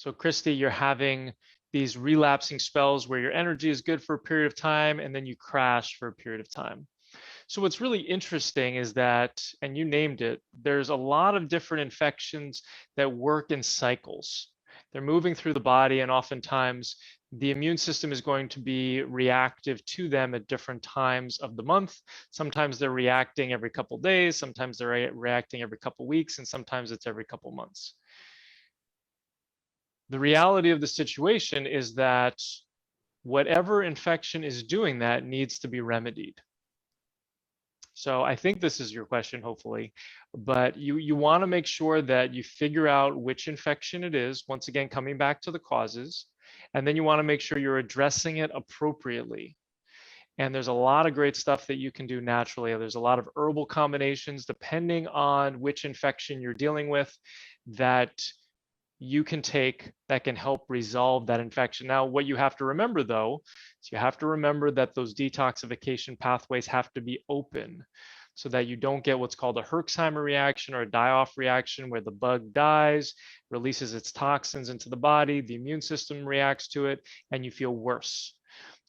So Christy, you're having these relapsing spells where your energy is good for a period of time and then you crash for a period of time. So what's really interesting is that, and you named it, there's a lot of different infections that work in cycles. They're moving through the body, and oftentimes the immune system is going to be reactive to them at different times of the month. Sometimes they're reacting every couple days, sometimes they're reacting every couple weeks, and sometimes it's every couple months. The reality of the situation is that whatever infection is doing that needs to be remedied. So I think this is your question, hopefully, but you want to make sure that you figure out which infection it is, once again, coming back to the causes, and then you want to make sure you're addressing it appropriately. And there's a lot of great stuff that you can do naturally. There's a lot of herbal combinations, depending on which infection you're dealing with, that you can take that can help resolve that infection. Now, what you have to remember though, is you have to remember that those detoxification pathways have to be open so that you don't get what's called a Herxheimer reaction or a die-off reaction where the bug dies, releases its toxins into the body, the immune system reacts to it, and you feel worse.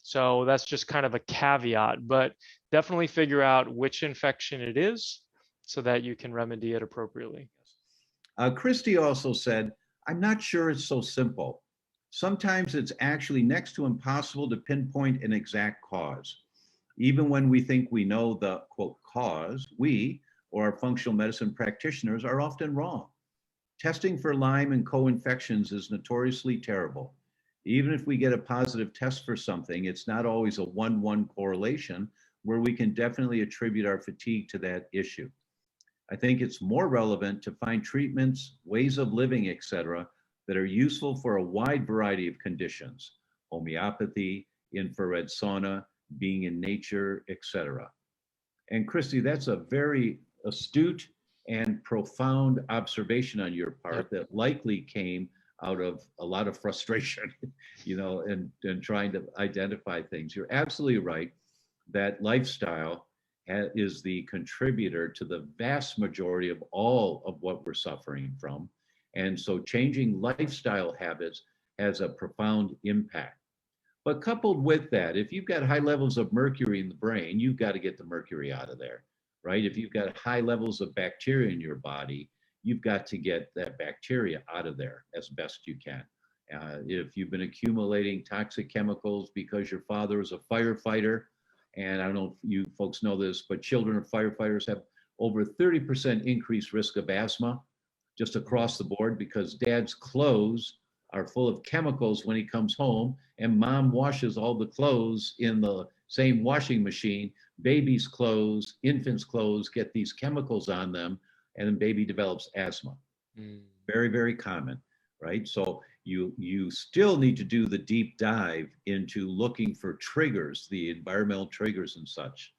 So that's just kind of a caveat, but definitely figure out which infection it is so that you can remedy it appropriately. Christy also said, I'm not sure it's so simple. Sometimes it's actually next to impossible to pinpoint an exact cause. Even when we think we know the, quote, cause, we or our functional medicine practitioners are often wrong. Testing for Lyme and co-infections is notoriously terrible. Even if we get a positive test for something, it's not always a 1-1 correlation where we can definitely attribute our fatigue to that issue. I think it's more relevant to find treatments, ways of living, etc., that are useful for a wide variety of conditions: homeopathy, infrared sauna, being in nature, etc. And Christy, that's a very astute and profound observation on your part that likely came out of a lot of frustration, and trying to identify things. You're absolutely right that lifestyle is the contributor to the vast majority of all of what we're suffering from. And so changing lifestyle habits has a profound impact. But coupled with that, if you've got high levels of mercury in the brain, you've got to get the mercury out of there, right? If you've got high levels of bacteria in your body, you've got to get that bacteria out of there as best you can. If you've been accumulating toxic chemicals because your father was a firefighter, and I don't know if you folks know this, but children of firefighters have over 30% increased risk of asthma just across the board because dad's clothes are full of chemicals when he comes home, and mom washes all the clothes in the same washing machine. Baby's clothes, infants' clothes get these chemicals on them, and then baby develops asthma. Very, very common, right? So you still need to do the deep dive into looking for triggers, the environmental triggers and such,